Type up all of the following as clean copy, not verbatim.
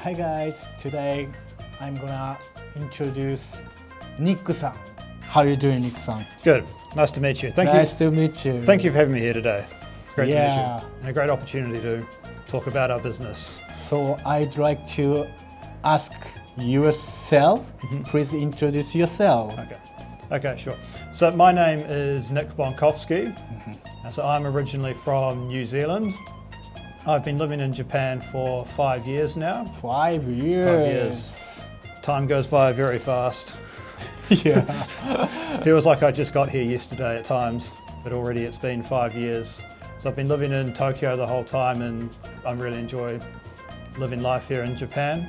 Hi guys, today I'm gonna introduce Nick-san. How are you doing, Nick-san? Good. Nice to meet you. Nice to meet you. Thank you for having me here today. Great to meet Yeah. you. And a great opportunity to talk about our business. So I'd like to ask yourself. Please introduce yourself. Okay, sure. So my name is Nick Bonkowski. So I'm originally from New Zealand. I've been living in Japan for 5 years now. 5 years. 5 years. Time goes by very fast. Yeah. Feels like I just got here yesterday at times, but already it's been 5 years. So I've been living in Tokyo the whole time, and I really enjoy living life here in Japan.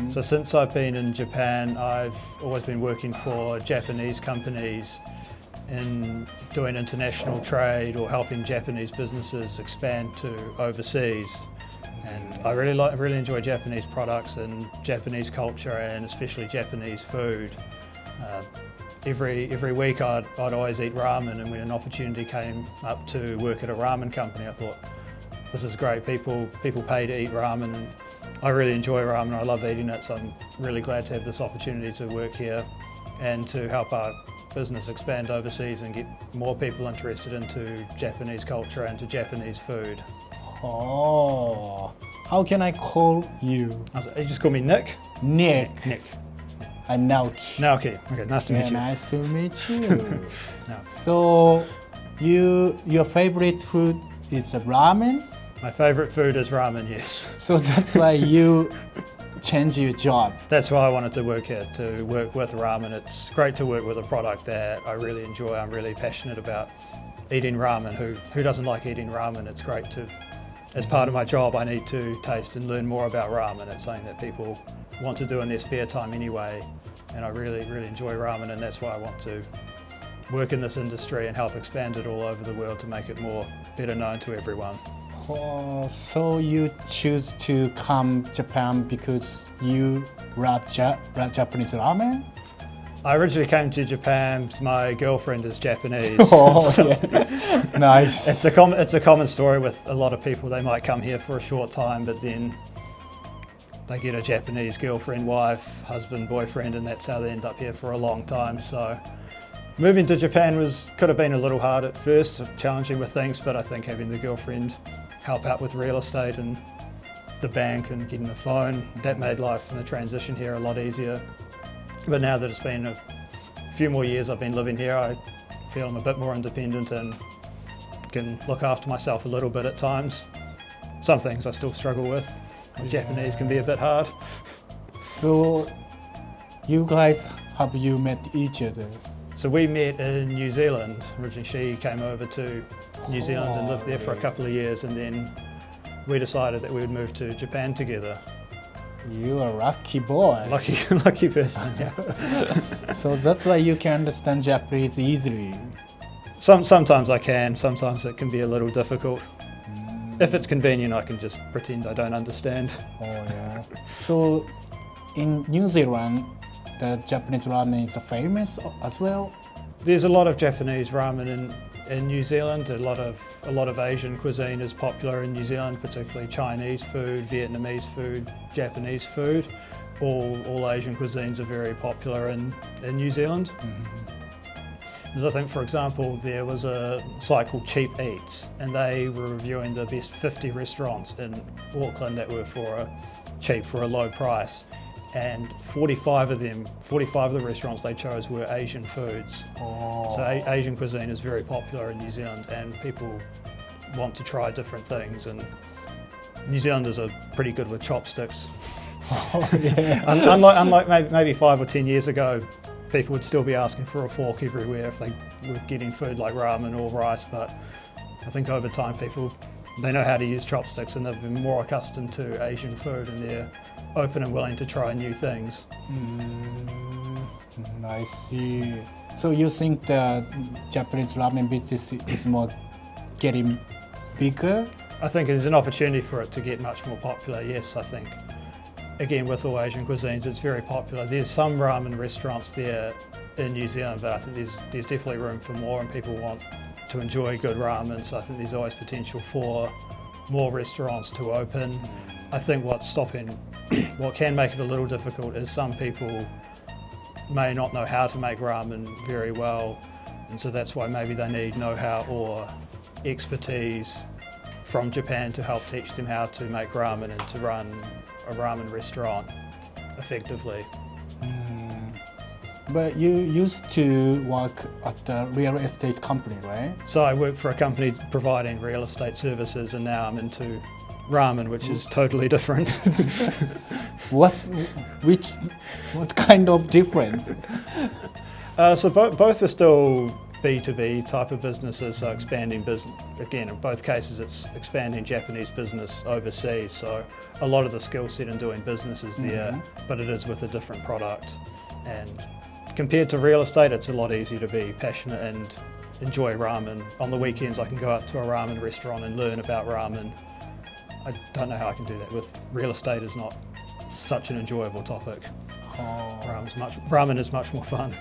So since I've been in Japan, I've always been working for Japanese companies in doing international trade or helping Japanese businesses expand to overseas. And I really enjoy Japanese products and Japanese culture, and especially Japanese food. Every week I'd always eat ramen, and when an opportunity came up to work at a ramen company, I thought, this is great. People pay to eat ramen, and I really enjoy ramen. I love eating it, so I'm really glad to have this opportunity to work here and to help our business expand overseas and get more people interested into Japanese culture and to Japanese food. Oh, how can I call you? You just call me Nick? Nick. Nick. I'm Naoki. Naoki. Okay, nice to meet you. Nice to meet you. No. So, your favorite food is ramen? My favorite food is ramen, yes. So that's why you change your job. That's why I wanted to work here, to work with ramen. It's great to work with a product that I really enjoy. I'm really passionate about eating ramen. Who doesn't like eating ramen? It's great to, as part of my job, I need to taste and learn more about ramen. It's something that people want to do in their spare time anyway. And I really enjoy ramen, and that's why I want to work in this industry and help expand it all over the world to make it better known to everyone. Oh, so you choose to come Japan because you love Japanese ramen? I originally came to Japan. My girlfriend is Japanese. Oh, yeah. Nice. It's a common story with a lot of people. They might come here for a short time, but then they get a Japanese girlfriend, wife, husband, boyfriend, and that's how they end up here for a long time. So moving to Japan could have been a little hard at first, challenging with things, but I think having the girlfriend help out with real estate and the bank and getting the phone, that made life and the transition here a lot easier. But now that it's been a few more years I've been living here, I feel I'm a bit more independent and can look after myself a little bit at times. Some things I still struggle with. Japanese can be a bit hard. So you guys, have you met each other? So we met in New Zealand. Originally she came over to New Zealand and lived there for a couple of years, and then we decided that we would move to Japan together. You're a lucky boy. Lucky person, yeah. So that's why you can understand Japanese easily. Sometimes I can, sometimes it can be a little difficult. If it's convenient, I can just pretend I don't understand. Oh yeah. So in New Zealand, the Japanese ramen is famous as well? There's a lot of Japanese ramen in New Zealand. A lot of Asian cuisine is popular in New Zealand, particularly Chinese food, Vietnamese food, Japanese food. All Asian cuisines are very popular in New Zealand. I think, for example, there was a site called Cheap Eats, and they were reviewing the best 50 restaurants in Auckland that were cheap for a low price. And 45 of the restaurants they chose were Asian foods. Oh. So Asian cuisine is very popular in New Zealand, and people want to try different things. And New Zealanders are pretty good with chopsticks. Oh, yeah. Unlike maybe 5 or 10 years ago, people would still be asking for a fork everywhere if they were getting food like ramen or rice. But I think over time they know how to use chopsticks, and they've been more accustomed to Asian food, and they're open and willing to try new things. I see. So you think the Japanese ramen business is more getting bigger? I think there's an opportunity for it to get much more popular, yes. I think, again, with all Asian cuisines, it's very popular. There's some ramen restaurants there in New Zealand, but I think there's definitely room for more, and people want to enjoy good ramen, so I think there's always potential for more restaurants to open. I think what's stopping what can make it a little difficult is some people may not know how to make ramen very well, and so that's why maybe they need know-how or expertise from Japan to help teach them how to make ramen and to run a ramen restaurant effectively. But you used to work at a real estate company, right? So I work for a company providing real estate services, and now I'm into ramen, which is totally different. What kind of different? So both are still B2B type of businesses, so expanding business. Again, in both cases it's expanding Japanese business overseas, so a lot of the skill set in doing business is there, but it is with a different product. And compared to real estate, it's a lot easier to be passionate and enjoy ramen. On the weekends I can go out to a ramen restaurant and learn about ramen. I don't know how I can do that. With real estate is not such an enjoyable topic. Ramen is much more fun.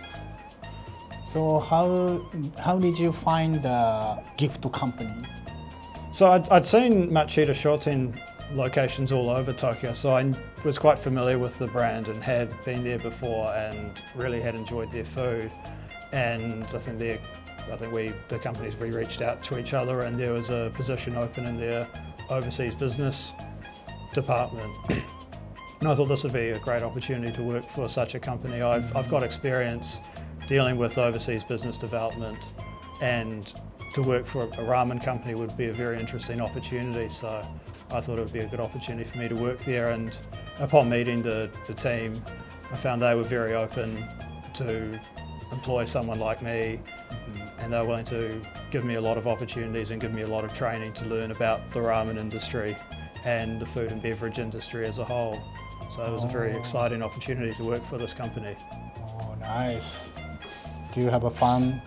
So how did you find the gift company? So I'd seen町田商店locations all over Tokyo, so I was quite familiar with the brand and had been there before and really had enjoyed their food. And I think the companies, we reached out to each other, and there was a position open in their overseas business department. And I thought this would be a great opportunity to work for such a company. I've got experience dealing with overseas business development, and to work for a ramen company would be a very interesting opportunity. So I thought it would be a good opportunity for me to work there. And upon meeting the team, I found they were very open to employ someone like me, and they were willing to give me a lot of opportunities and give me a lot of training to learn about the ramen industry and the food and beverage industry as a whole. So it was a very exciting opportunity to work for this company. Oh, nice. Do you have a fun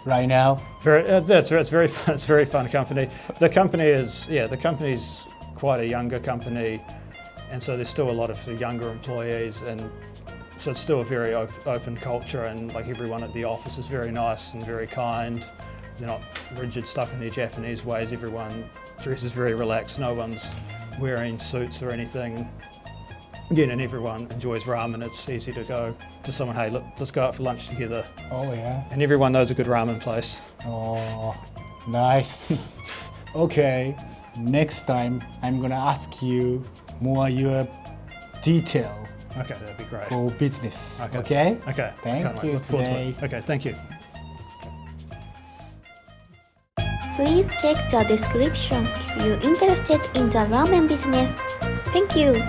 right now? It's very fun. It's a very fun company. The company's quite a younger company, and so there's still a lot of younger employees, and so it's still a very open culture, and like everyone at the office is very nice and very kind. They're not rigid, stuck in their Japanese ways. Everyone dresses very relaxed. No one's wearing suits or anything. Again, and everyone enjoys ramen. It's easy to go to someone, hey, look, let's go out for lunch together. Oh yeah. And everyone knows a good ramen place. Oh, nice. Okay, next time I'm gonna ask you more your detail. Okay, that'd be great. For business. Okay. Okay. Okay. Thank you Look forward to today. it. Okay, thank you. Please check the description if you're interested in the ramen business. Thank you.